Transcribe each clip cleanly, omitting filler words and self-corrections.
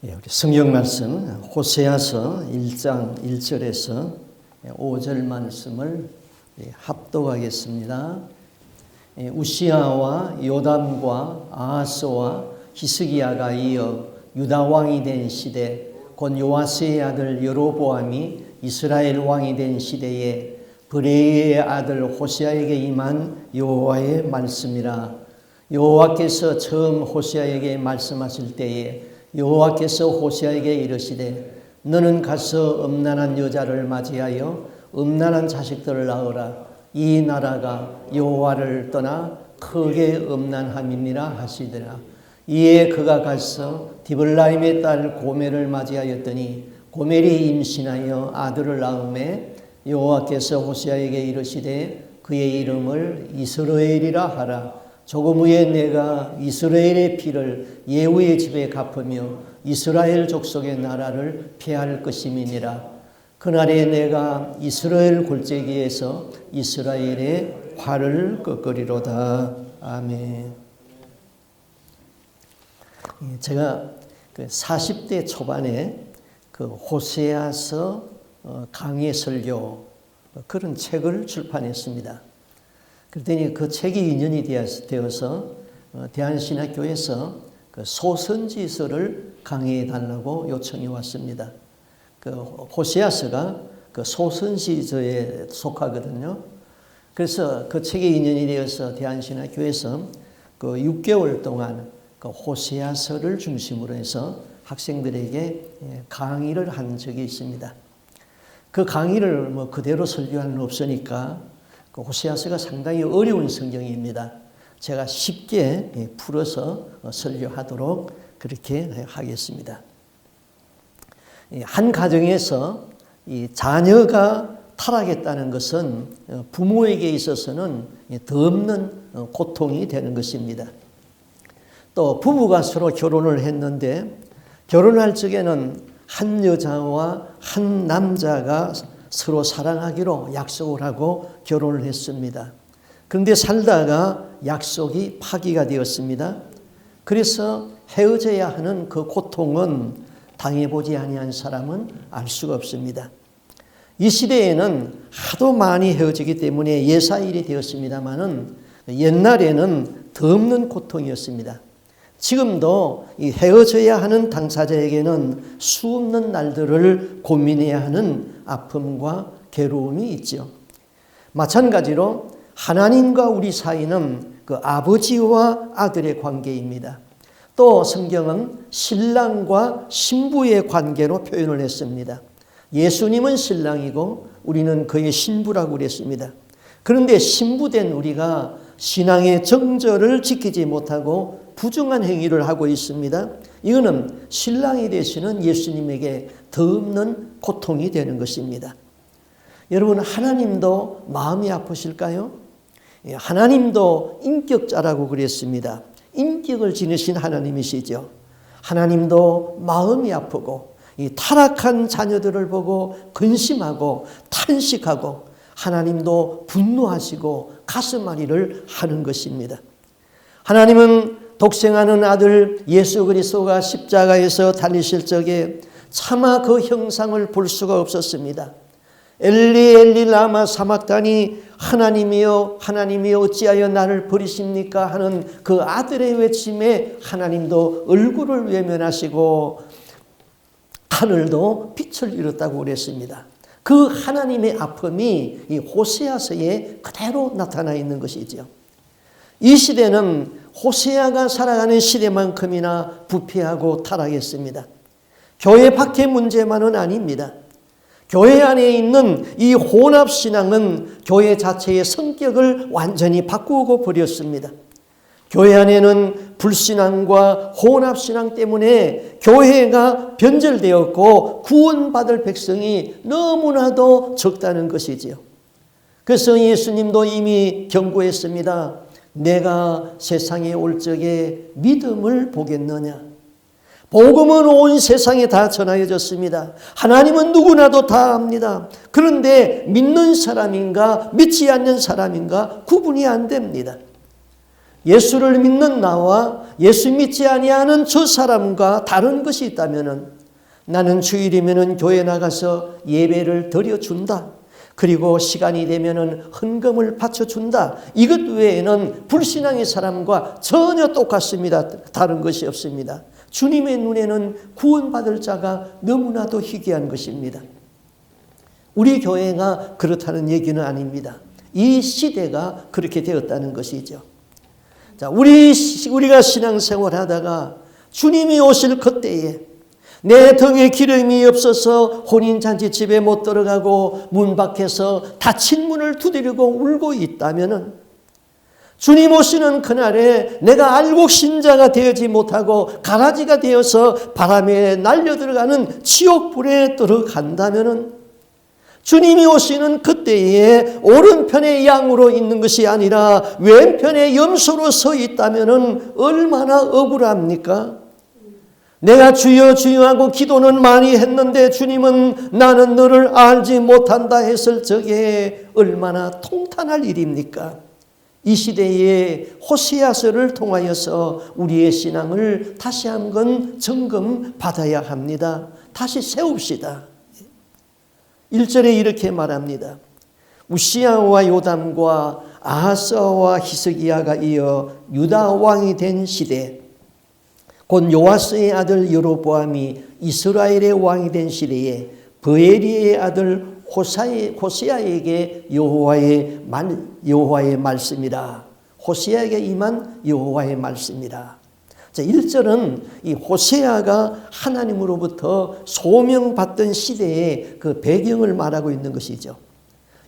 우리 성경 말씀 호세아서 1장 1절에서 5절 말씀을 합독하겠습니다. 우시아와 요담과 아하스와 히스기야가 이어 유다 왕이 된 시대, 곧 요아스의 아들 여로보암이 이스라엘 왕이 된 시대에 브레이의 아들 호세아에게 임한 여호와의 말씀이라. 여호와께서 처음 호세아에게 말씀하실 때에 여호와께서 호세아에게 이르시되 너는 가서 음란한 여자를 맞이하여 음란한 자식들을 낳으라. 이 나라가 여호와를 떠나 크게 음란함이니라 하시더라. 이에 그가 가서 디블라임의 딸 고멜을 맞이하였더니 고멜이 임신하여 아들을 낳음에 여호와께서 호세아에게 이르시되 그의 이름을 이스라엘이라 하라. 조금 후에 내가 이스라엘의 피를 예후의 집에 갚으며 이스라엘 족속의 나라를 폐할 것임이니라. 그날에 내가 이스라엘 골짜기에서 이스라엘의 활을 꺾으리로다. 아멘. 제가 40대 초반에 호세아서 강해 설교 그런 책을 출판했습니다. 그랬더니 그 책이 인연이 되어서 대한신학교에서 소선지서를 강의해 달라고 요청이 왔습니다. 호세아서가 소선지서에 속하거든요. 그래서 그 책이 인연이 되어서 대한신학교에서 6개월 동안 호세아서를 중심으로 해서 학생들에게 강의를 한 적이 있습니다. 그 강의를 그대로 설교할 수는 없으니까 호세아서가 상당히 어려운 성경입니다. 제가 쉽게 풀어서 설교하도록 그렇게 하겠습니다. 한 가정에서 이 자녀가 타락했다는 것은 부모에게 있어서는 더없는 고통이 되는 것입니다. 또 부부가 서로 결혼을 했는데 결혼할 적에는 한 여자와 한 남자가 서로 사랑하기로 약속을 하고 결혼을 했습니다. 그런데 살다가 약속이 파기가 되었습니다. 그래서 헤어져야 하는 그 고통은 당해보지 아니한 사람은 알 수가 없습니다. 이 시대에는 하도 많이 헤어지기 때문에 예사일이 되었습니다마는 옛날에는 더 없는 고통이었습니다. 지금도 이 헤어져야 하는 당사자에게는 수없는 날들을 고민해야 하는 아픔과 괴로움이 있죠. 마찬가지로 하나님과 우리 사이는 아버지와 아들의 관계입니다. 또 성경은 신랑과 신부의 관계로 표현을 했습니다. 예수님은 신랑이고 우리는 그의 신부라고 그랬습니다. 그런데 신부된 우리가 신앙의 정절을 지키지 못하고 부정한 행위를 하고 있습니다. 이거는 신랑이 되시는 예수님에게 더 없는 고통이 되는 것입니다. 여러분, 하나님도 마음이 아프실까요? 하나님도 인격자라고 그랬습니다. 인격을 지니신 하나님이시죠. 하나님도 마음이 아프고 이 타락한 자녀들을 보고 근심하고 탄식하고 하나님도 분노하시고 가슴앓이를 하는 것입니다. 하나님은 독생하는 아들 예수 그리스도가 십자가에서 달리실 적에 차마 그 형상을 볼 수가 없었습니다. 엘리 엘리 라마 사막다니 하나님이여 하나님이여 어찌하여 나를 버리십니까 하는 그 아들의 외침에 하나님도 얼굴을 외면하시고 하늘도 빛을 잃었다고 그랬습니다. 그 하나님의 아픔이 이 호세아서에 그대로 나타나 있는 것이죠. 이 시대는 호세아가 살아가는 시대만큼이나 부패하고 타락했습니다. 교회 밖의 문제만은 아닙니다. 교회 안에 있는 이 혼합신앙은 교회 자체의 성격을 완전히 바꾸고 버렸습니다. 교회 안에는 불신앙과 혼합신앙 때문에 교회가 변절되었고 구원받을 백성이 너무나도 적다는 것이지요. 그래서 예수님도 이미 경고했습니다. 내가 세상에 올 적에 믿음을 보겠느냐. 복음은 온 세상에 다 전하여졌습니다. 하나님은 누구나도 다 압니다. 그런데 믿는 사람인가 믿지 않는 사람인가 구분이 안 됩니다. 예수를 믿는 나와 예수 믿지 아니하는 저 사람과 다른 것이 있다면은 나는 주일이면은 교회 나가서 예배를 드려준다. 그리고 시간이 되면은 헌금을 바쳐준다. 이것 외에는 불신앙의 사람과 전혀 똑같습니다. 다른 것이 없습니다. 주님의 눈에는 구원받을 자가 너무나도 희귀한 것입니다. 우리 교회가 그렇다는 얘기는 아닙니다. 이 시대가 그렇게 되었다는 것이죠. 자, 우리가 신앙생활 하다가 주님이 오실 그때에 내 등에 기름이 없어서 혼인잔치집에 못 들어가고 문 밖에서 닫힌 문을 두드리고 울고 있다면은 주님 오시는 그날에 내가 알곡 신자가 되지 못하고 가라지가 되어서 바람에 날려 들어가는 지옥불에 들어간다면은 주님이 오시는 그때에 오른편의 양으로 있는 것이 아니라 왼편의 염소로 서 있다면은 얼마나 억울합니까? 내가 주여 주여 하고 기도는 많이 했는데 주님은 나는 너를 알지 못한다 했을 적에 얼마나 통탄할 일입니까? 이 시대에 호세아서를 통하여서 우리의 신앙을 다시 한번 점검받아야 합니다. 다시 세웁시다. 1절에 이렇게 말합니다. 우시야와 요담과 아하스와 히스기야가 이어 유다 왕이 된 시대, 곧 요아스의 아들 여로보암이 이스라엘의 왕이 된 시대에 브에리의 아들 호세아에게 여호와의 말씀이라. 호세아에게 임한 여호와의 말씀이라. 자, 1절은 이 호세아가 하나님으로부터 소명받던 시대의 그 배경을 말하고 있는 것이죠.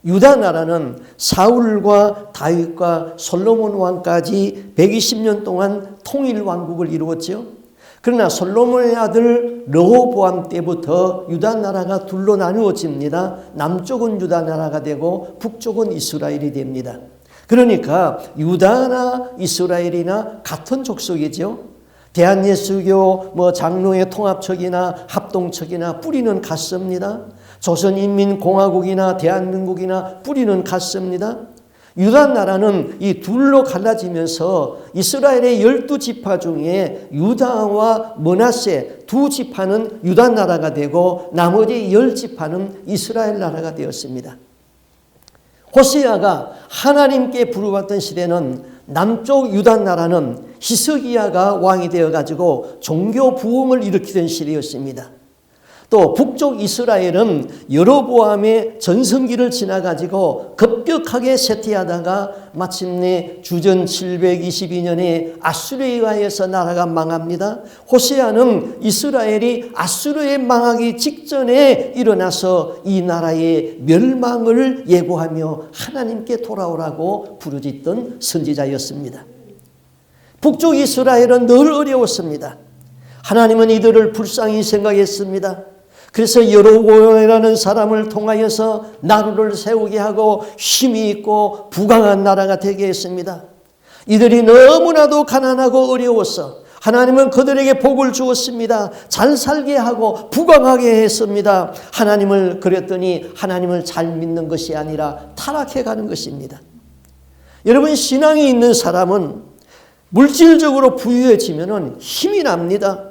유다 나라는 사울과 다윗과 솔로몬 왕까지 120년 동안 통일 왕국을 이루었죠. 그러나 솔로몬의 아들 르호보암 때부터 유다 나라가 둘로 나누어집니다. 남쪽은 유다 나라가 되고 북쪽은 이스라엘이 됩니다. 그러니까 유다나 이스라엘이나 같은 족속이죠. 대한예수교 장로의 통합척이나 합동척이나 뿌리는 같습니다. 조선인민공화국이나 대한민국이나 뿌리는 같습니다. 유다 나라는 이 둘로 갈라지면서 이스라엘의 12지파 중에 유다와 므낫세 두 지파는 유다 나라가 되고 나머지 10지파는 이스라엘 나라가 되었습니다. 호세아가 하나님께 부르받던 시대는 남쪽 유다 나라는 히스기야가 왕이 되어가지고 종교 부흥을 일으키던 시대였습니다. 또 북쪽 이스라엘은 여로보암의 전성기를 지나가지고 급격하게 쇠퇴하다가 마침내 주전 722년에 아수르에 의해서 나라가 망합니다. 호세아는 이스라엘이 아수르에 망하기 직전에 일어나서 이 나라의 멸망을 예고하며 하나님께 돌아오라고 부르짖던 선지자였습니다. 북쪽 이스라엘은 늘 어려웠습니다. 하나님은 이들을 불쌍히 생각했습니다. 그래서 여로보암이라는 사람을 통하여서 나라를 세우게 하고 힘이 있고 부강한 나라가 되게 했습니다. 이들이 너무나도 가난하고 어려워서 하나님은 그들에게 복을 주었습니다. 잘 살게 하고 부강하게 했습니다. 하나님을 그랬더니 하나님을 잘 믿는 것이 아니라 타락해 가는 것입니다. 여러분, 신앙이 있는 사람은 물질적으로 부유해지면 힘이 납니다.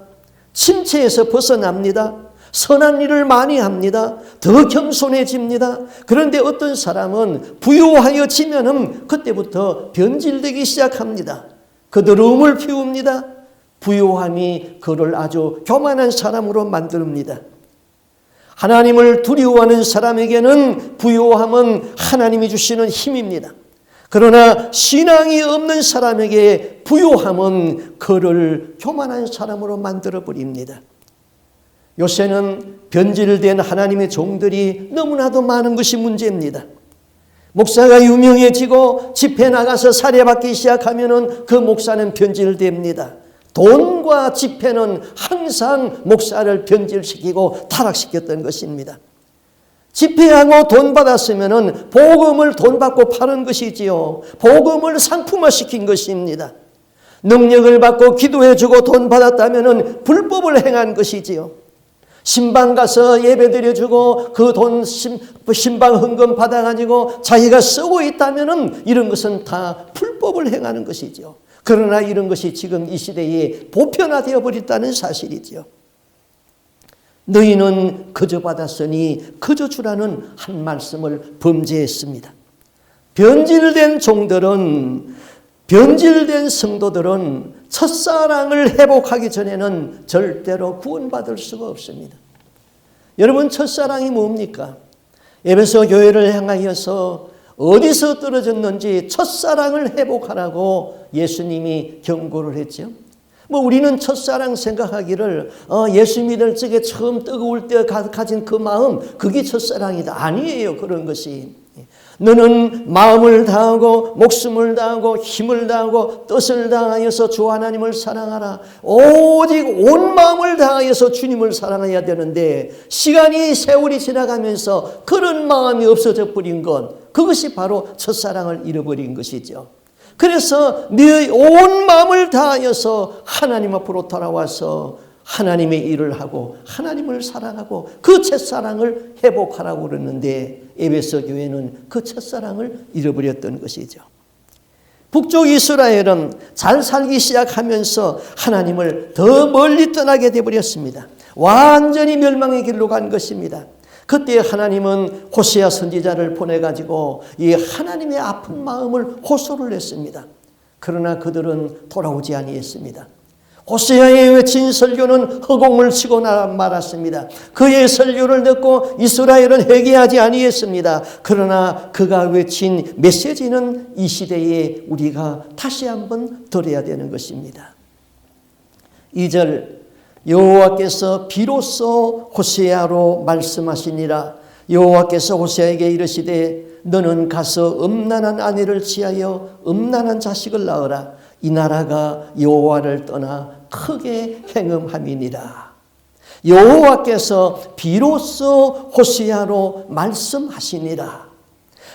침체에서 벗어납니다. 선한 일을 많이 합니다. 더 겸손해집니다. 그런데 어떤 사람은 부유하여지면 그때부터 변질되기 시작합니다. 그들음을 피웁니다. 부유함이 그를 아주 교만한 사람으로 만듭니다. 하나님을 두려워하는 사람에게는 부유함은 하나님이 주시는 힘입니다. 그러나 신앙이 없는 사람에게 부유함은 그를 교만한 사람으로 만들어버립니다. 요새는 변질된 하나님의 종들이 너무나도 많은 것이 문제입니다. 목사가 유명해지고 집회 나가서 사례받기 시작하면 그 목사는 변질됩니다. 돈과 집회는 항상 목사를 변질시키고 타락시켰던 것입니다. 집회하고 돈 받았으면 복음을 돈 받고 파는 것이지요. 복음을 상품화시킨 것입니다. 능력을 받고 기도해주고 돈 받았다면 불법을 행한 것이지요. 신방 가서 예배 드려주고 그 돈 신방 헌금 받아가지고 자기가 쓰고 있다면 이런 것은 다 불법을 행하는 것이죠. 그러나 이런 것이 지금 이 시대에 보편화되어 버렸다는 사실이지요. 너희는 거저 받았으니 거저 주라는 한 말씀을 범죄했습니다. 변질된 종들은, 변질된 성도들은 첫사랑을 회복하기 전에는 절대로 구원받을 수가 없습니다. 여러분, 첫사랑이 뭡니까? 에베소 교회를 향하여서 어디서 떨어졌는지 첫사랑을 회복하라고 예수님이 경고를 했죠. 뭐 우리는 첫사랑 생각하기를 예수 믿을 적에 처음 뜨거울 때 가진 그 마음, 그게 첫사랑이다. 아니에요, 그런 것이. 너는 마음을 다하고 목숨을 다하고 힘을 다하고 뜻을 다하여서 주 하나님을 사랑하라. 오직 온 마음을 다하여서 주님을 사랑해야 되는데 시간이 세월이 지나가면서 그런 마음이 없어져 버린 것, 그것이 바로 첫사랑을 잃어버린 것이죠. 그래서 네 온 마음을 다하여서 하나님 앞으로 돌아와서 하나님의 일을 하고 하나님을 사랑하고 그 첫사랑을 회복하라고 그러는데 에베소 교회는 그 첫사랑을 잃어버렸던 것이죠. 북쪽 이스라엘은 잘 살기 시작하면서 하나님을 더 멀리 떠나게 되어버렸습니다. 완전히 멸망의 길로 간 것입니다. 그때 하나님은 호세아 선지자를 보내가지고 이 하나님의 아픈 마음을 호소를 했습니다. 그러나 그들은 돌아오지 아니했습니다. 호세아의 외친 설교는 허공을 치고 말았습니다. 그의 설교를 듣고 이스라엘은 회개하지 아니했습니다. 그러나 그가 외친 메시지는 이 시대에 우리가 다시 한번 들어야 되는 것입니다. 2절, 여호와께서 비로소 호세아로 말씀하시니라. 여호와께서 호세아에게 이르시되 너는 가서 음란한 아내를 취하여 음란한 자식을 낳으라. 이 나라가 여호와를 떠나 크게 행음함이니라. 여호와께서 비로소 호세아로 말씀하시니라.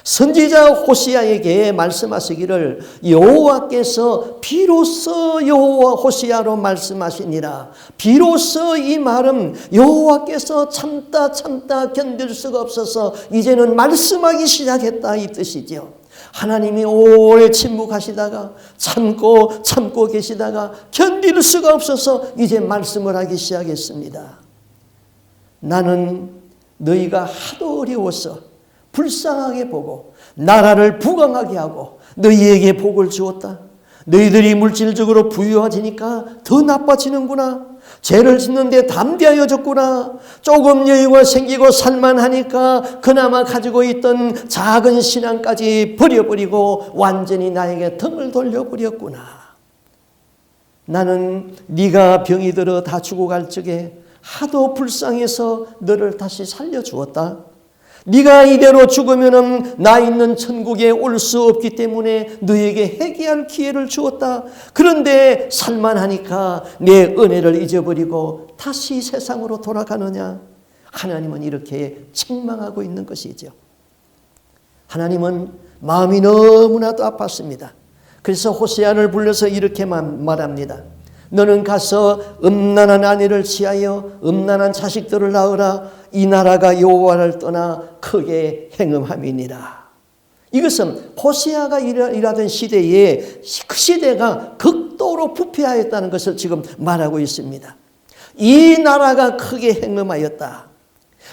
선지자 호세아에게 말씀하시기를 여호와께서 비로소 호세아로 말씀하시니라. 비로소 이 말은 여호와께서 참다 견딜 수가 없어서 이제는 말씀하기 시작했다, 이 뜻이죠. 하나님이 오래 침묵하시다가 참고 계시다가 견딜 수가 없어서 이제 말씀을 하기 시작했습니다. 나는 너희가 하도 어려워서 불쌍하게 보고 나라를 부강하게 하고 너희에게 복을 주었다. 너희들이 물질적으로 부유해지니까 더 나빠지는구나. 죄를 짓는데 담대하여졌구나. 조금 여유가 생기고 살만하니까 그나마 가지고 있던 작은 신앙까지 버려버리고 완전히 나에게 등을 돌려버렸구나. 나는 네가 병이 들어 다 죽어갈 적에 하도 불쌍해서 너를 다시 살려주었다. 네가 이대로 죽으면 나 있는 천국에 올 수 없기 때문에 너에게 회개할 기회를 주었다. 그런데 살만하니까 내 은혜를 잊어버리고 다시 세상으로 돌아가느냐. 하나님은 이렇게 책망하고 있는 것이죠. 하나님은 마음이 너무나도 아팠습니다. 그래서 호세아를 불러서 이렇게 말합니다. 너는 가서 음란한 아내를 취하여 음란한 자식들을 낳으라. 이 나라가 여호와를 떠나 크게 행음함이니라. 이것은 호세아가 일하던 시대에 그 시대가 극도로 부패하였다는 것을 지금 말하고 있습니다. 이 나라가 크게 행음하였다.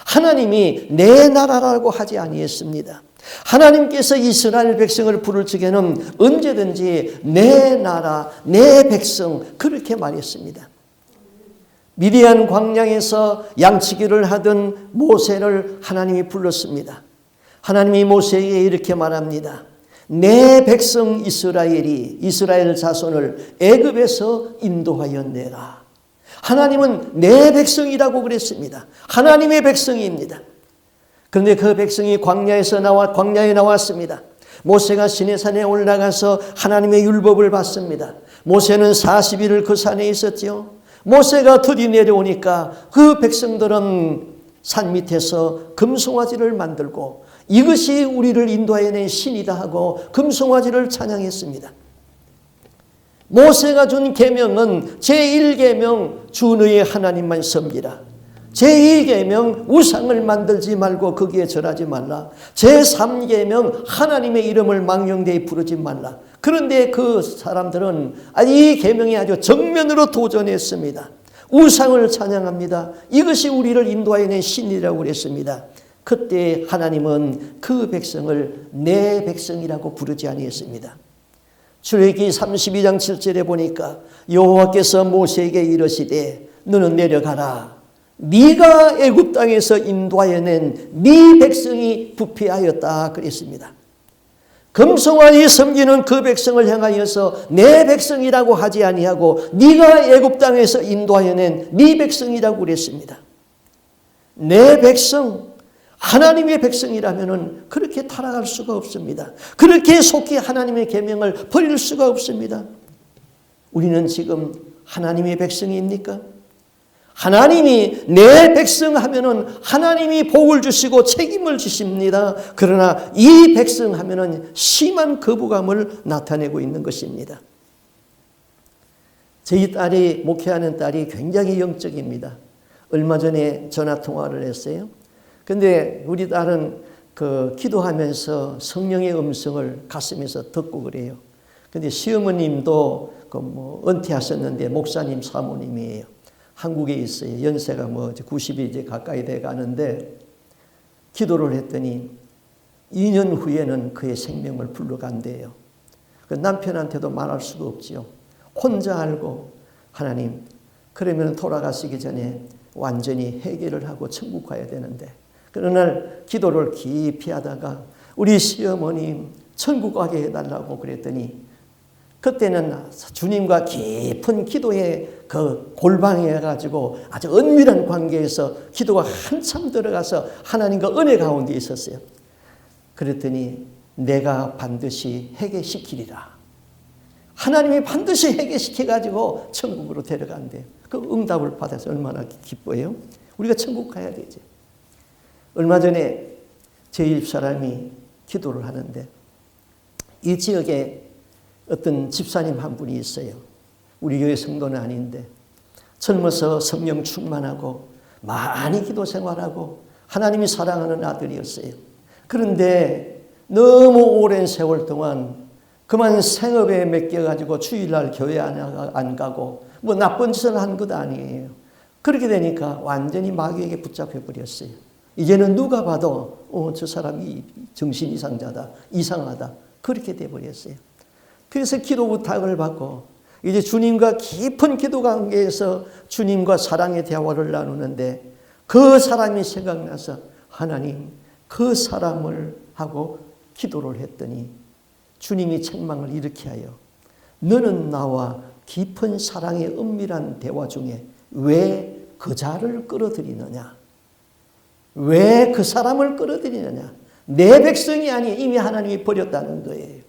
하나님이 내 나라라고 하지 아니했습니다. 하나님께서 이스라엘 백성을 부를 적에는 언제든지 내 나라, 내 백성 그렇게 말했습니다. 미디안 광야에서 양치기를 하던 모세를 하나님이 불렀습니다. 하나님이 모세에게 이렇게 말합니다. 내 백성 이스라엘 자손을 애굽에서 인도하여 내라. 하나님은 내 백성이라고 그랬습니다. 하나님의 백성입니다. 그런데 그 백성이 광야에 나왔습니다. 모세가 시내산에 올라가서 하나님의 율법을 받습니다. 모세는 40일을 그 산에 있었죠. 모세가 드디어 내려오니까 그 백성들은 산 밑에서 금송아지를 만들고 이것이 우리를 인도하여 낸 신이다 하고 금송아지를 찬양했습니다. 모세가 준 계명은 제1계명 주 너의 하나님만 섬기라. 제2계명 우상을 만들지 말고 거기에 절하지 말라. 제3계명 하나님의 이름을 망령되이 부르지 말라. 그런데 그 사람들은 이 계명에 아주 정면으로 도전했습니다. 우상을 찬양합니다. 이것이 우리를 인도하여낸 신이라고 그랬습니다. 그때 하나님은 그 백성을 내 백성이라고 부르지 아니했습니다. 출애굽기 32장 7절에 보니까 여호와께서 모세에게 이르시되 너는 내려가라. 네가 애굽 땅에서 인도하여낸 네 백성이 부패하였다 그랬습니다. 금송아지 섬기는 그 백성을 향하여서 내 백성이라고 하지 아니하고 네가 애굽 땅에서 인도하여낸 네 백성이라고 그랬습니다. 내 백성, 하나님의 백성이라면 그렇게 타락할 수가 없습니다. 그렇게 속히 하나님의 계명을 버릴 수가 없습니다. 우리는 지금 하나님의 백성입니까? 하나님이 내 백성 하면은 하나님이 복을 주시고 책임을 주십니다. 그러나 이 백성 하면은 심한 거부감을 나타내고 있는 것입니다. 저희 딸이 목회하는 딸이 굉장히 영적입니다. 얼마 전에 전화 통화를 했어요. 근데 우리 딸은 기도하면서 성령의 음성을 가슴에서 듣고 그래요. 근데 시어머님도 은퇴하셨는데 목사님 사모님이에요. 한국에 있어요. 연세가 90이 이제 가까이 돼 가는데 기도를 했더니 2년 후에는 그의 생명을 불러간대요. 남편한테도 말할 수가 없지요. 혼자 알고 하나님 그러면 돌아가시기 전에 완전히 해결을 하고 천국 가야 되는데 그느 날 기도를 깊이 하다가 우리 시어머님 천국 가게 해달라고 그랬더니 그때는 주님과 깊은 기도에 골방에 가지고 아주 은밀한 관계에서 기도가 한참 들어가서 하나님과 은혜 가운데 있었어요. 그랬더니 내가 반드시 해결시키리라. 하나님이 반드시 해결시켜가지고 천국으로 데려간대요. 그 응답을 받아서 얼마나 기뻐요. 우리가 천국 가야 되지. 얼마 전에 제 집사람이 기도를 하는데 이 지역에 어떤 집사님 한 분이 있어요. 우리 교회 성도는 아닌데 젊어서 성령 충만하고 많이 기도 생활하고 하나님이 사랑하는 아들이었어요. 그런데 너무 오랜 세월 동안 그만 생업에 맡겨가지고 주일날 교회 안 가고 나쁜 짓을 한 것 아니에요. 그렇게 되니까 완전히 마귀에게 붙잡혀 버렸어요. 이제는 누가 봐도 저 사람이 정신 이상자다, 이상하다 그렇게 돼버렸어요. 그래서 기도 부탁을 받고 이제 주님과 깊은 기도 관계에서 주님과 사랑의 대화를 나누는데 그 사람이 생각나서 하나님 그 사람을 하고 기도를 했더니 주님이 책망을 이렇게 하여 너는 나와 깊은 사랑의 은밀한 대화 중에 왜 그 자를 끌어들이느냐? 왜 그 사람을 끌어들이느냐? 내 백성이 아니 이미 하나님이 버렸다는 거예요.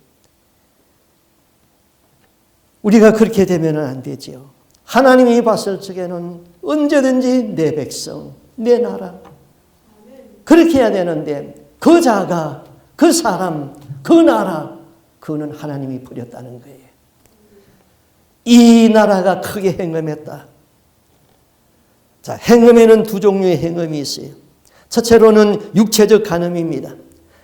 우리가 그렇게 되면 안 되죠. 하나님이 봤을 적에는 언제든지 내 백성, 내 나라 그렇게 해야 되는데 그 자가, 그 사람, 그 나라 그거는 하나님이 버렸다는 거예요. 이 나라가 크게 행음했다. 자, 행음에는 두 종류의 행음이 있어요. 첫째로는 육체적 간음입니다.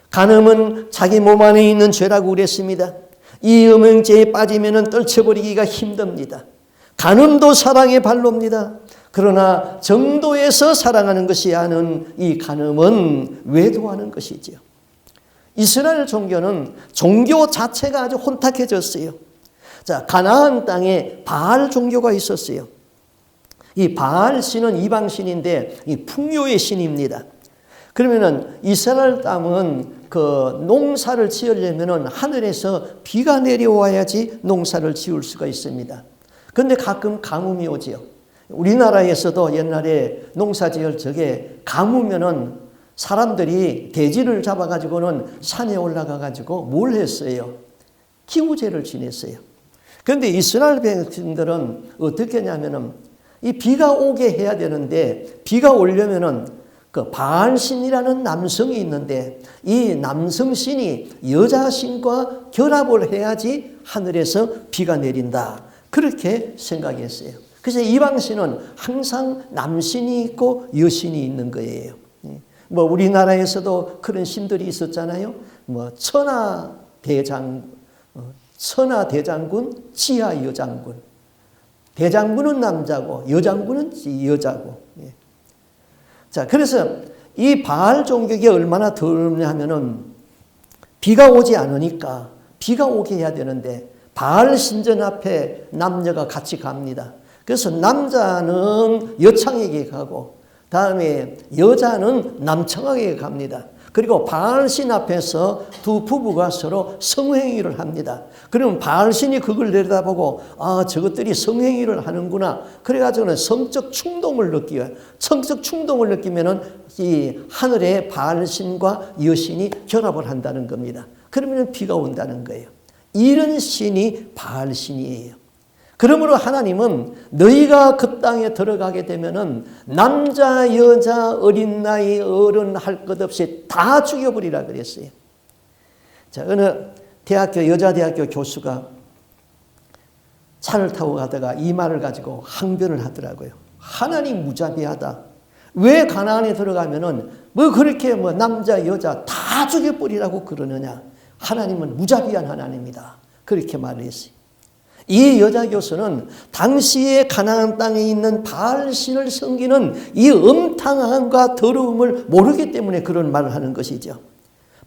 간음은 자기 몸 안에 있는 죄라고 그랬습니다. 이 음행죄에 빠지면 떨쳐버리기가 힘듭니다. 간음도 사랑의 발로입니다. 그러나 정도에서 사랑하는 것이 아닌 이 간음은 외도하는 것이지요. 이스라엘 종교는 종교 자체가 아주 혼탁해졌어요. 자, 가나안 땅에 바알 종교가 있었어요. 이 바알 신은 이방신인데 이 풍요의 신입니다. 그러면은 이스라엘 땅은 농사를 지으려면은 하늘에서 비가 내려와야지 농사를 지을 수가 있습니다. 그런데 가끔 가뭄이 오지요. 우리나라에서도 옛날에 농사 지을 적에 가뭄면은 사람들이 돼지를 잡아가지고는 산에 올라가가지고 뭘 했어요? 기우제를 지냈어요. 그런데 이스라엘 백성들은 어떻게 하냐면은 이 비가 오게 해야 되는데 비가 오려면은 바알신이라는 남성이 있는데 이 남성신이 여자신과 결합을 해야지 하늘에서 비가 내린다. 그렇게 생각했어요. 그래서 이방신은 항상 남신이 있고 여신이 있는 거예요. 우리나라에서도 그런 신들이 있었잖아요. 천하대장, 천하 대장군, 지하 여장군. 대장군은 남자고 여장군은 여자고. 예. 자, 그래서 이 바알 종교가 얼마나 더럽냐 하면은 비가 오지 않으니까 비가 오게 해야 되는데 바알 신전 앞에 남녀가 같이 갑니다. 그래서 남자는 여창에게 가고 다음에 여자는 남청에게 갑니다. 그리고 바알신 앞에서 두 부부가 서로 성행위를 합니다. 그러면 바알신이 그걸 내려다보고 아, 저것들이 성행위를 하는구나. 그래가지고는 성적 충동을 느껴요. 성적 충동을 느끼면은 이 하늘의 바알신과 여신이 결합을 한다는 겁니다. 그러면 비가 온다는 거예요. 이런 신이 바알신이에요. 그러므로 하나님은 너희가 그 땅에 들어가게 되면은 남자, 여자, 어린 나이, 어른 할 것 없이 다 죽여버리라 그랬어요. 자, 어느 여자대학교 교수가 차를 타고 가다가 이 말을 가지고 항변을 하더라고요. 하나님 무자비하다. 왜 가나안에 들어가면은 뭐 그렇게 뭐 남자, 여자 다 죽여버리라고 그러느냐. 하나님은 무자비한 하나님이다. 그렇게 말을 했어요. 이 여자 교수는 당시에 가나안 땅에 있는 바알신을 섬기는 이 음탕함과 더러움을 모르기 때문에 그런 말을 하는 것이죠.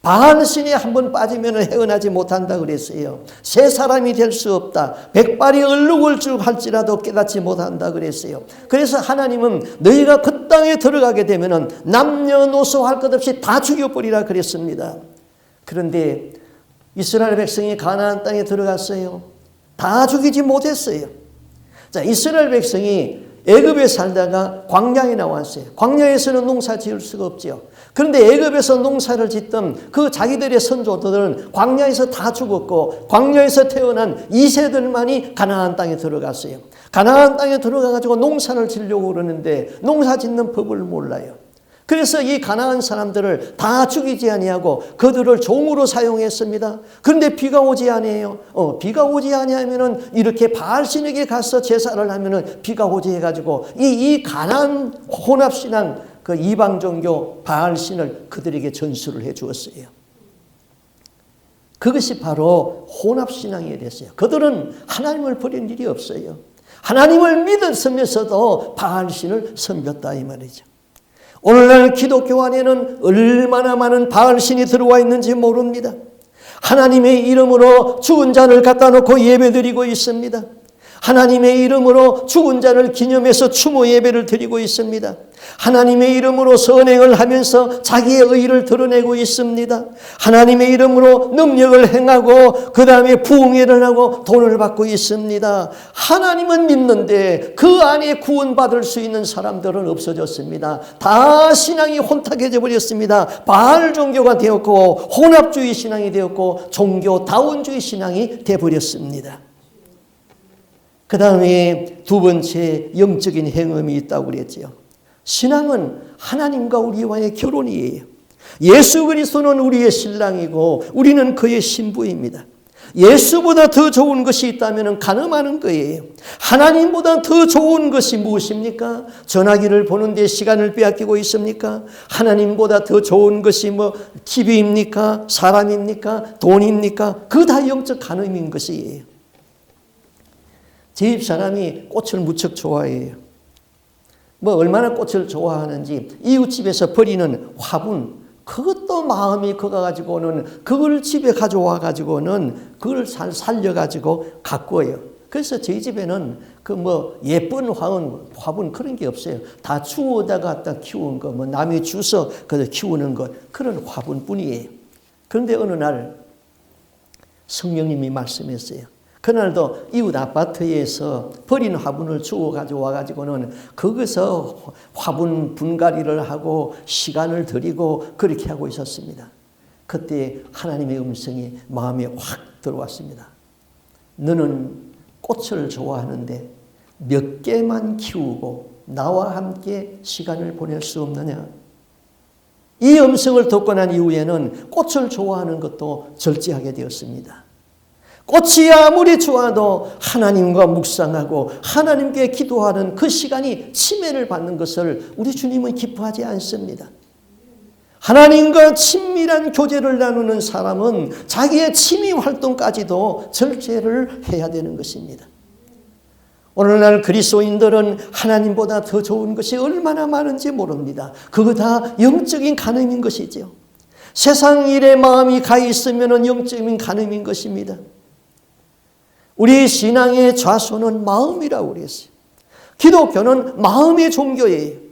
바알신에 한번 빠지면 헤어나지 못한다 그랬어요. 새 사람이 될 수 없다. 백발이 얼룩을쭉 할지라도 깨닫지 못한다 그랬어요. 그래서 하나님은 너희가 그 땅에 들어가게 되면 남녀노소 할 것 없이 다 죽여버리라 그랬습니다. 그런데 이스라엘 백성이 가나안 땅에 들어갔어요. 다 죽이지 못했어요. 자, 이스라엘 백성이 애굽에 살다가 광야에 나왔어요. 광야에서는 농사 지을 수가 없죠. 그런데 애굽에서 농사를 짓던 그 자기들의 선조들은 광야에서 다 죽었고 광야에서 태어난 2세들만이 가나안 땅에 들어갔어요. 가나안 땅에 들어가가지고 농사를 지려고 그러는데 농사 짓는 법을 몰라요. 그래서 이 가나안 사람들을 다 죽이지 아니하고 그들을 종으로 사용했습니다. 그런데 비가 오지 아니해요. 비가 오지 아니하면은 이렇게 바알신에게 가서 제사를 하면은 비가 오지 해가지고 이 가나안 혼합신앙 그 이방 종교 바알신을 그들에게 전수를 해 주었어요. 그것이 바로 혼합신앙이 됐어요. 그들은 하나님을 버린 일이 없어요. 하나님을 믿었으면서도 바알신을 섬겼다 이 말이죠. 오늘날 기독교 안에는 얼마나 많은 바알신이 들어와 있는지 모릅니다. 하나님의 이름으로 죽은 자를 갖다 놓고 예배드리고 있습니다. 하나님의 이름으로 죽은 자를 기념해서 추모 예배를 드리고 있습니다. 하나님의 이름으로 선행을 하면서 자기의 의의를 드러내고 있습니다. 하나님의 이름으로 능력을 행하고 그 다음에 부흥회를 하고 돈을 받고 있습니다. 하나님은 믿는데 그 안에 구원받을 수 있는 사람들은 없어졌습니다. 다 신앙이 혼탁해져 버렸습니다. 바알 종교가 되었고 혼합주의 신앙이 되었고 종교다운주의 신앙이 되어버렸습니다. 그 다음에 두 번째 영적인 행음이 있다고 그랬죠. 신앙은 하나님과 우리와의 결혼이에요. 예수 그리스도는 우리의 신랑이고 우리는 그의 신부입니다. 예수보다 더 좋은 것이 있다면 가늠하는 거예요. 하나님보다 더 좋은 것이 무엇입니까? 전화기를 보는데 시간을 빼앗기고 있습니까? 하나님보다 더 좋은 것이 뭐 TV입니까? 사람입니까? 돈입니까? 그거 다 영적 가늠인 것이에요. 제 집사람이 꽃을 무척 좋아해요. 뭐 얼마나 꽃을 좋아하는지 이웃집에서 버리는 화분 그것도 마음이 커가지고는 그걸 집에 가져와가지고는 그걸 살려가지고 가꾸어요. 그래서 저희 집에는 그 뭐 예쁜 화분 그런 게 없어요. 다 주워다 갖다 키운 거, 뭐 남이 주서 그래서 키우는 것 그런 화분뿐이에요. 그런데 어느 날 성령님이 말씀했어요. 그날도 이웃 아파트에서 버린 화분을 주워 가져와가지고는 거기서 화분 분갈이를 하고 시간을 들이고 그렇게 하고 있었습니다. 그때 하나님의 음성이 마음에 확 들어왔습니다. 너는 꽃을 좋아하는데 몇 개만 키우고 나와 함께 시간을 보낼 수 없느냐? 이 음성을 듣고 난 이후에는 꽃을 좋아하는 것도 절제하게 되었습니다. 꽃이 아무리 좋아도 하나님과 묵상하고 하나님께 기도하는 그 시간이 침해를 받는 것을 우리 주님은 기뻐하지 않습니다. 하나님과 친밀한 교제를 나누는 사람은 자기의 취미 활동까지도 절제를 해야 되는 것입니다. 오늘날 그리스도인들은 하나님보다 더 좋은 것이 얼마나 많은지 모릅니다. 그거 다 영적인 간음인 것이죠. 세상 일에 마음이 가 있으면 영적인 간음인 것입니다. 우리 신앙의 좌소는 마음이라고 그랬어요. 기독교는 마음의 종교예요.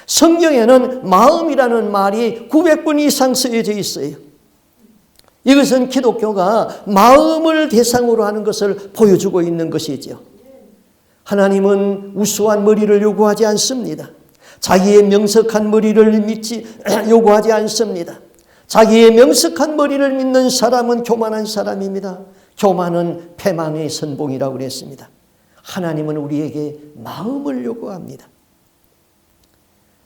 성경에는 마음이라는 말이 900번 이상 쓰여져 있어요. 이것은 기독교가 마음을 대상으로 하는 것을 보여주고 있는 것이죠. 하나님은 우수한 머리를 요구하지 않습니다. 자기의 명석한 머리를 요구하지 않습니다. 자기의 명석한 머리를 믿는 사람은 교만한 사람입니다. 교만은 패망의 선봉이라고 그랬습니다. 하나님은 우리에게 마음을 요구합니다.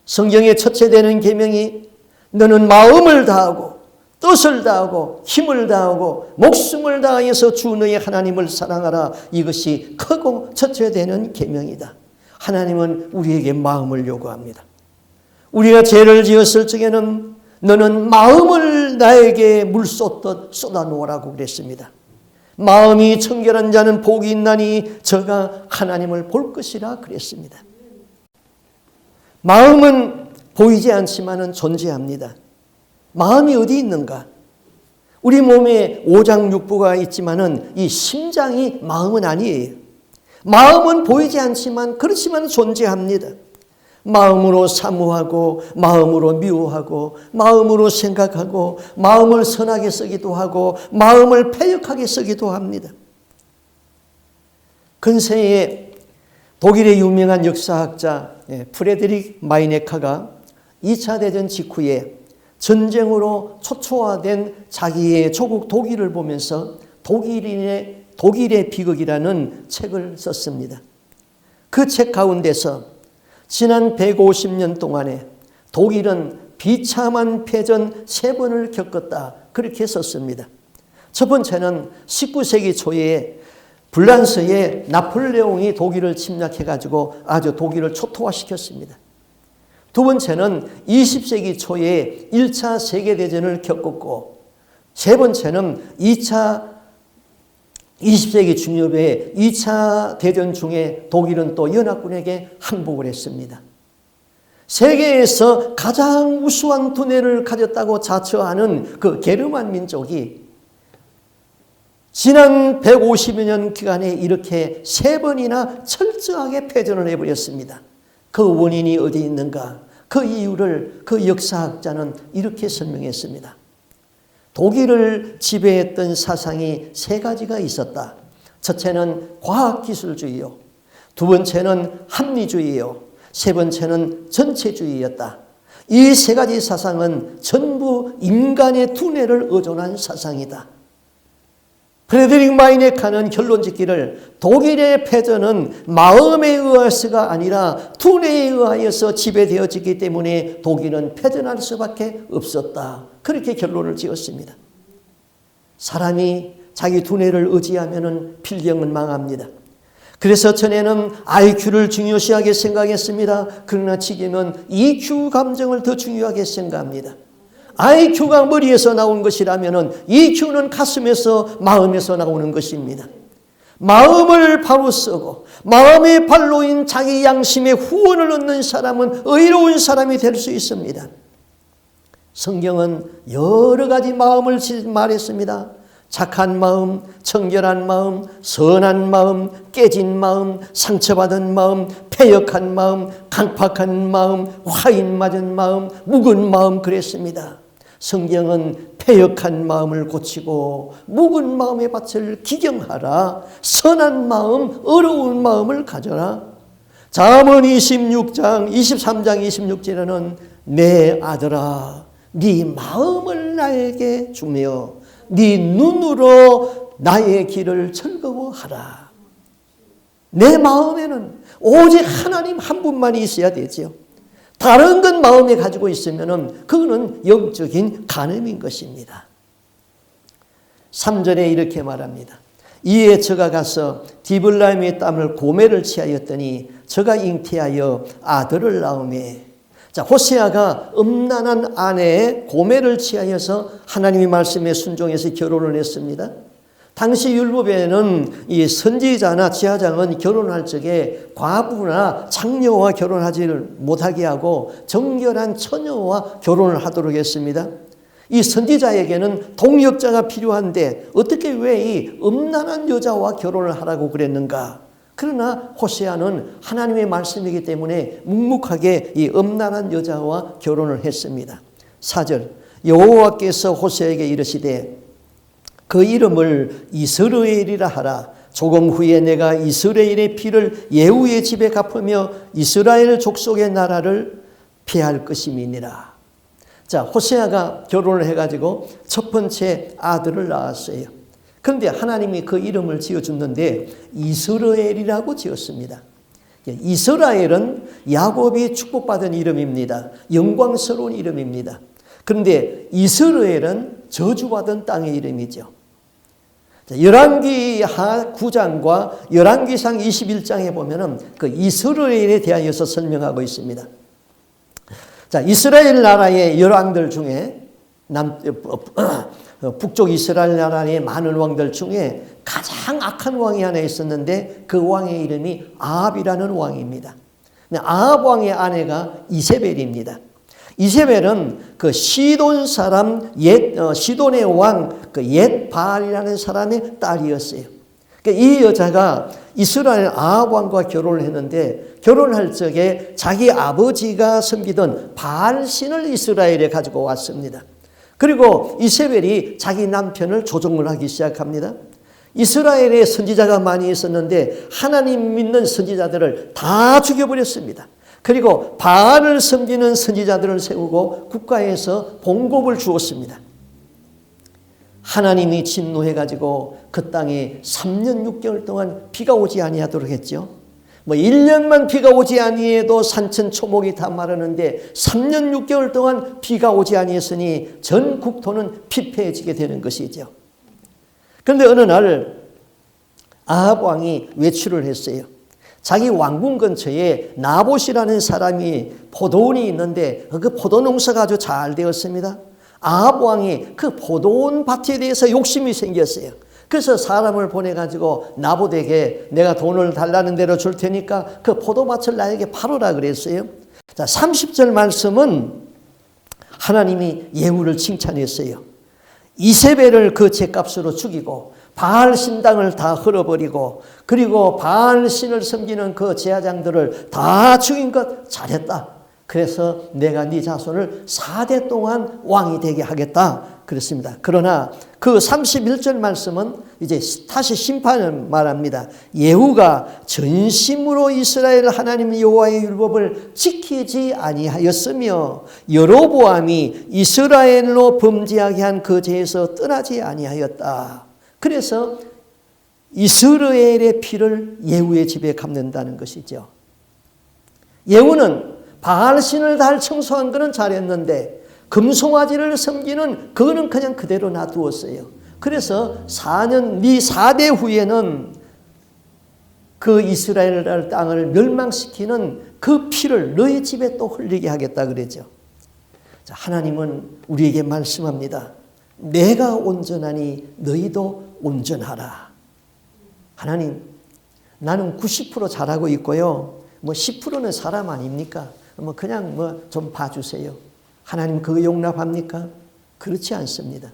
성경의 첫째 되는 계명이 너는 마음을 다하고 뜻을 다하고 힘을 다하고 목숨을 다하여서 주 너의 하나님을 사랑하라. 이것이 크고 첫째 되는 계명이다. 하나님은 우리에게 마음을 요구합니다. 우리가 죄를 지었을 적에는 너는 마음을 나에게 물 쏟듯 쏟아놓으라고 그랬습니다. 마음이 청결한 자는 복이 있나니 저가 하나님을 볼 것이라 그랬습니다. 마음은 보이지 않지만은 존재합니다. 마음이 어디 있는가? 우리 몸에 오장육부가 있지만은 이 심장이 마음은 아니에요. 마음은 보이지 않지만 그렇지만 존재합니다. 마음으로 사모하고 마음으로 미워하고 마음으로 생각하고 마음을 선하게 쓰기도 하고 마음을 패역하게 쓰기도 합니다. 근세에 독일의 유명한 역사학자 프레드릭 마이네카가 2차 대전 직후에 전쟁으로 초토화된 자기의 조국 독일을 보면서 독일의 비극이라는 책을 썼습니다. 그 책 가운데서 지난 150년 동안에 독일은 비참한 패전 3번을 겪었다. 그렇게 썼습니다. 첫 번째는 19세기 초에 불란서에 나폴레옹이 독일을 침략해가지고 아주 독일을 초토화시켰습니다. 두 번째는 20세기 초에 1차 세계대전을 겪었고 세 번째는 20세기 중엽에 2차 대전 중에 독일은 또 연합군에게 항복을 했습니다. 세계에서 가장 우수한 두뇌를 가졌다고 자처하는 그 게르만 민족이 지난 150여 년 기간에 이렇게 3번이나 철저하게 패전을 해버렸습니다. 그 원인이 어디 있는가? 그 이유를 그 역사학자는 이렇게 설명했습니다. 독일을 지배했던 사상이 3가지가 있었다. 첫째는 과학기술주의요. 두 번째는 합리주의요. 세 번째는 전체주의였다. 이 3가지 사상은 전부 인간의 두뇌를 의존한 사상이다. 프레드릭 마이네카는 결론 짓기를 독일의 패전은 마음에 의해서가 아니라 두뇌에 의하여서 지배되어지기 때문에 독일은 패전할 수밖에 없었다. 그렇게 결론을 지었습니다. 사람이 자기 두뇌를 의지하면 필경은 망합니다. 그래서 전에는 IQ를 중요시하게 생각했습니다. 그러나 지금은 EQ 감정을 더 중요하게 생각합니다. IQ가 머리에서 나온 것이라면 EQ는 가슴에서 마음에서 나오는 것입니다. 마음을 바로 쓰고 마음의 발로인 자기 양심의 후원을 얻는 사람은 의로운 사람이 될 수 있습니다. 성경은 여러 가지 마음을 말했습니다. 착한 마음, 청결한 마음, 선한 마음, 깨진 마음, 상처받은 마음, 패역한 마음, 강팍한 마음, 화인 맞은 마음, 묵은 마음 그랬습니다. 성경은 패역한 마음을 고치고 묵은 마음의 밭을 기경하라. 선한 마음, 어려운 마음을 가져라. 잠언 23장 26절에는 내 아들아 네 마음을 나에게 주며 네 눈으로 나의 길을 즐거워하라. 내 마음에는 오직 하나님 한 분만이 있어야 되지요. 다른 건 마음에 가지고 있으면 그거는 영적인 간음인 것입니다. 3절에 이렇게 말합니다. 이에 저가 가서 디블라임의 땀을 고매를 취하였더니 저가 잉태하여 아들을 낳으매 자, 호세아가 음란한 아내의 고멜을 취하여서 하나님의 말씀에 순종해서 결혼을 했습니다. 당시 율법에는 이 선지자나 지하장은 결혼할 적에 과부나 장녀와 결혼하지를 못하게 하고 정결한 처녀와 결혼을 하도록 했습니다. 이 선지자에게는 동역자가 필요한데 어떻게 왜 이 음란한 여자와 결혼을 하라고 그랬는가? 그러나 호세아는 하나님의 말씀이기 때문에 묵묵하게 이 음란한 여자와 결혼을 했습니다. 4절, 여호와께서 호세아에게 이르시되 그 이름을 이스라엘이라 하라. 조금 후에 내가 이스라엘의 피를 예후의 집에 갚으며 이스라엘 족속의 나라를 피할 것임이니라. 자, 호세아가 결혼을 해가지고 첫 번째 아들을 낳았어요. 그런데 하나님이 그 이름을 지어줬는데 이스라엘이라고 지었습니다. 이스라엘은 야곱이 축복받은 이름입니다. 영광스러운 이름입니다. 그런데 이스라엘은 저주받은 땅의 이름이죠. 열왕기 9장과 열왕기상 21장에 보면은 그 이스라엘에 대하여서 설명하고 있습니다. 자, 이스라엘 나라의 열왕들 중에 북쪽 이스라엘 나라의 많은 왕들 중에 가장 악한 왕이 하나 있었는데 그 왕의 이름이 아합이라는 왕입니다. 아합 왕의 아내가 이세벨입니다. 이세벨은 그 시돈 사람 시돈의 왕 그 옛 바알이라는 사람의 딸이었어요. 그러니까 이 여자가 이스라엘 아합 왕과 결혼을 했는데 결혼할 적에 자기 아버지가 섬기던 바알 신을 이스라엘에 가지고 왔습니다. 그리고 이세벨이 자기 남편을 조종을 하기 시작합니다. 이스라엘에 선지자가 많이 있었는데 하나님 믿는 선지자들을 다 죽여버렸습니다. 그리고 바알을 섬기는 선지자들을 세우고 국가에서 봉급을 주었습니다. 하나님이 진노해가지고 그 땅에 3년 6개월 동안 비가 오지 아니하도록 했죠. 1년만 비가 오지 아니해도 산천 초목이 다 마르는데 3년 6개월 동안 비가 오지 아니했으니 전 국토는 피폐해지게 되는 것이죠. 그런데 어느 날 아합 왕이 외출을 했어요. 자기 왕궁 근처에 나봇이라는 사람이 포도원이 있는데 그 포도 농사가 아주 잘 되었습니다. 아합 왕이 그 포도원 밭에 대해서 욕심이 생겼어요. 그래서 사람을 보내가지고 나봇에게 내가 돈을 달라는 대로 줄 테니까 그 포도밭을 나에게 팔으라 그랬어요. 자, 30절 말씀은 하나님이 예후를 칭찬했어요. 이세벨을 그 죗값으로 죽이고 바알 신당을 다 헐어버리고 그리고 바알 신을 섬기는 그 제사장들을 다 죽인 것 잘했다. 그래서 내가 네 자손을 4대 동안 왕이 되게 하겠다 그랬습니다. 그러나 그 31절 말씀은 이제 다시 심판을 말합니다. 예후가 전심으로 이스라엘 하나님 여호와의 율법을 지키지 아니하였으며 여로보암이 이스라엘로 범죄하게 한 그 죄에서 떠나지 아니하였다. 그래서 이스라엘의 피를 예후의 집에 갚는다는 것이죠. 예후는 바알신을 다 청소한 것은 잘했는데 금송아지를 섬기는 그거는 그냥 그대로 놔두었어요. 그래서 4대 후에는 그 이스라엘 땅을 멸망시키는 그 피를 너희 집에 또 흘리게 하겠다 그러죠. 자, 하나님은 우리에게 말씀합니다. 내가 온전하니 너희도 온전하라. 하나님, 나는 90% 잘하고 있고요. 10%는 사람 아닙니까? 그냥 좀 봐주세요. 하나님 그거 용납합니까? 그렇지 않습니다.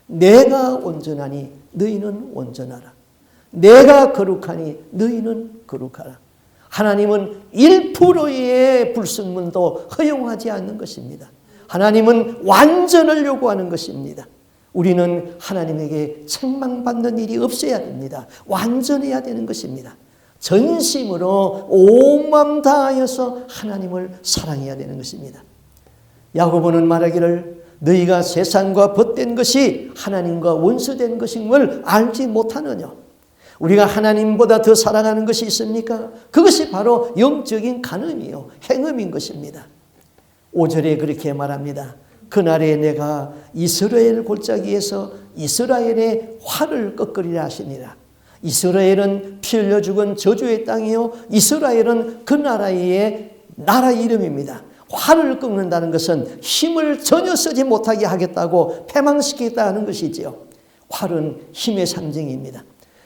내가 온전하니 너희는 온전하라. 내가 거룩하니 너희는 거룩하라. 하나님은 1%의 불순물도 허용하지 않는 것입니다. 하나님은 완전을 요구하는 것입니다. 우리는 하나님에게 책망받는 일이 없어야 됩니다. 완전해야 되는 것입니다. 전심으로 온 마음 다하여서 하나님을 사랑해야 되는 것입니다. 야고보는 말하기를 너희가 세상과 벗된 것이 하나님과 원수된 것인 걸 알지 못하느냐. 우리가 하나님보다 더 사랑하는 것이 있습니까? 그것이 바로 영적인 간음이요 행음인 것입니다. 5절에 그렇게 말합니다. 그날에 내가 이스라엘 골짜기에서 이스라엘의 활을 꺾으리라 하시니라. 이스라엘은 피 흘려 죽은 저주의 땅이요 이스라엘은 그 나라의 나라 이름입니다. 활을 꺾는다는 것은 힘을 전혀 쓰지 못하게 하겠다고 패망시키겠다는 것이지요. 활은 힘의 상징입니다.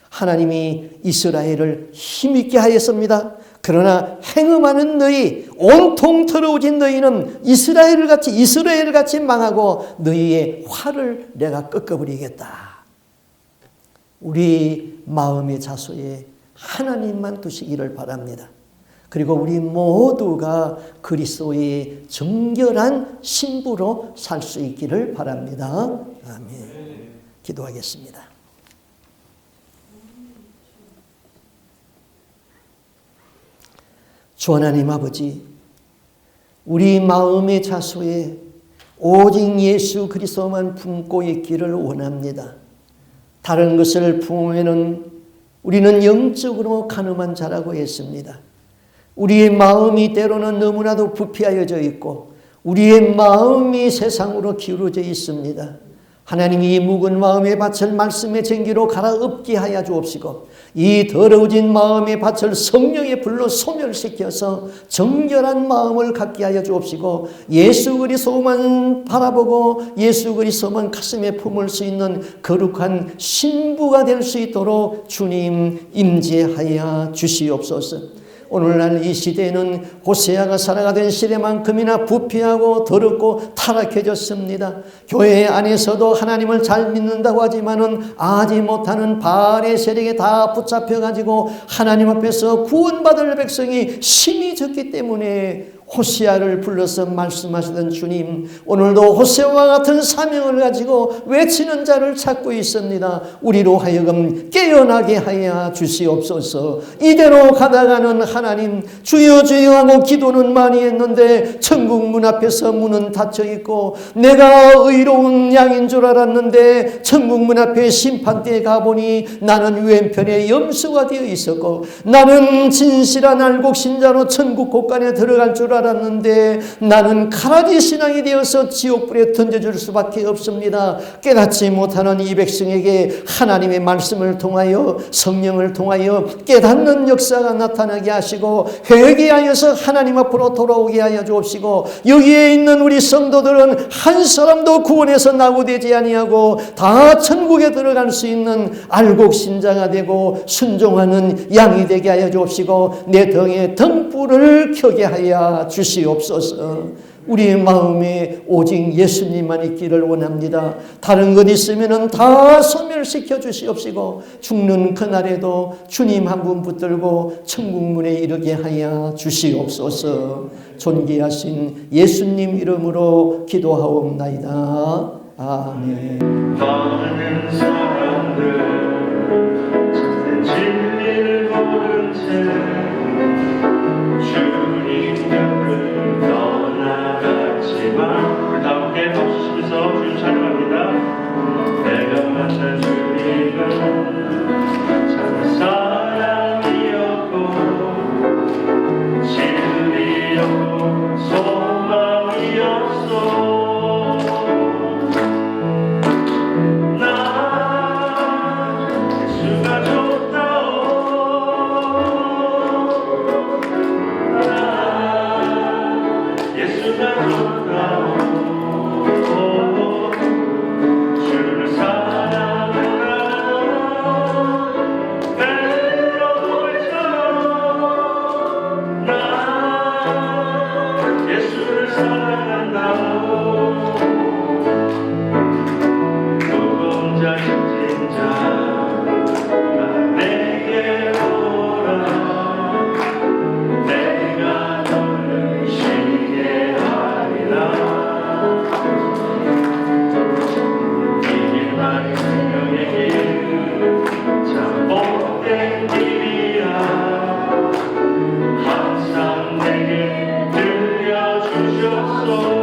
하나님이 이스라엘을 힘있게 하였습니다. 그러나 행음하는 너희, 온통 더러워진 너희는 이스라엘 같이 망하고 너희의 활을 내가 꺾어버리겠다. 우리 마음의 자소에 하나님만 두시기를 바랍니다. 그리고 우리 모두가 그리스도의 정결한 신부로 살 수 있기를 바랍니다. 아멘. 기도하겠습니다. 주 하나님 아버지, 우리 마음의 자소에 오직 예수 그리스도만 품고 있기를 원합니다. 다른 것을 품으면 우리는 영적으로 가늠한 자라고 했습니다. 우리의 마음이 때로는 너무나도 부패하여져 있고 우리의 마음이 세상으로 기울어져 있습니다. 하나님이 이 묵은 마음의 밭을 말씀의 쟁기로 갈아엎게 하여 주옵시고 이 더러워진 마음의 밭을 성령의 불로 소멸시켜서 정결한 마음을 갖게 하여 주옵시고 예수 그리스도만 바라보고 예수 그리스도만 가슴에 품을 수 있는 거룩한 신부가 될 수 있도록 주님 임재하여 주시옵소서. 오늘날 이 시대에는 호세아가 살아가던 시대만큼이나 부패하고 더럽고 타락해졌습니다. 교회 안에서도 하나님을 잘 믿는다고 하지만은 아지 못하는 바알의 세력에 다 붙잡혀가지고 하나님 앞에서 구원받을 백성이 심히 적기 때문에 호세아를 불러서 말씀하시던 주님, 오늘도 호세아와 같은 사명을 가지고 외치는 자를 찾고 있습니다. 우리로 하여금 깨어나게 하여 주시옵소서. 이대로 가다가는 하나님 주여 주여 하고 기도는 많이 했는데 천국 문 앞에서 문은 닫혀 있고 내가 의로운 양인 줄 알았는데 천국 문 앞에 심판대에 가보니 나는 왼편에 염소가 되어 있었고 나는 진실한 알곡신자로 천국 곳간에 들어갈 줄 알았는데 나는 가라지 신앙이 되어서 지옥불에 던져줄 수밖에 없습니다. 깨닫지 못하는 이 백성에게 하나님의 말씀을 통하여 성령을 통하여 깨닫는 역사가 나타나게 하시고 회개하여서 하나님 앞으로 돌아오게 하여 주옵시고 여기에 있는 우리 성도들은 한 사람도 구원에서 낙오되지 아니하고 다 천국에 들어갈 수 있는 알곡신자가 되고 순종하는 양이 되게 하여 주옵시고 내 등에 등불을 켜게 하여 주시옵소서. 우리의 마음에 오직 예수님만 있기를 원합니다. 다른 것 있으면 다 소멸시켜 주시옵시고 죽는 그날에도 주님 한 분 붙들고 천국문에 이르게 하여 주시옵소서. 존귀하신 예수님 이름으로 기도하옵나이다. 아멘. 많은 사람들 참된 진리를 모른 채 주님 곁을 떠나갔지만 우리 다 함께 박수 치면서 주님 찬양합니다. 내가 만난 주님은 참 사랑이었고 진리였고 소망이었어. 항상 내게 들려주셨소.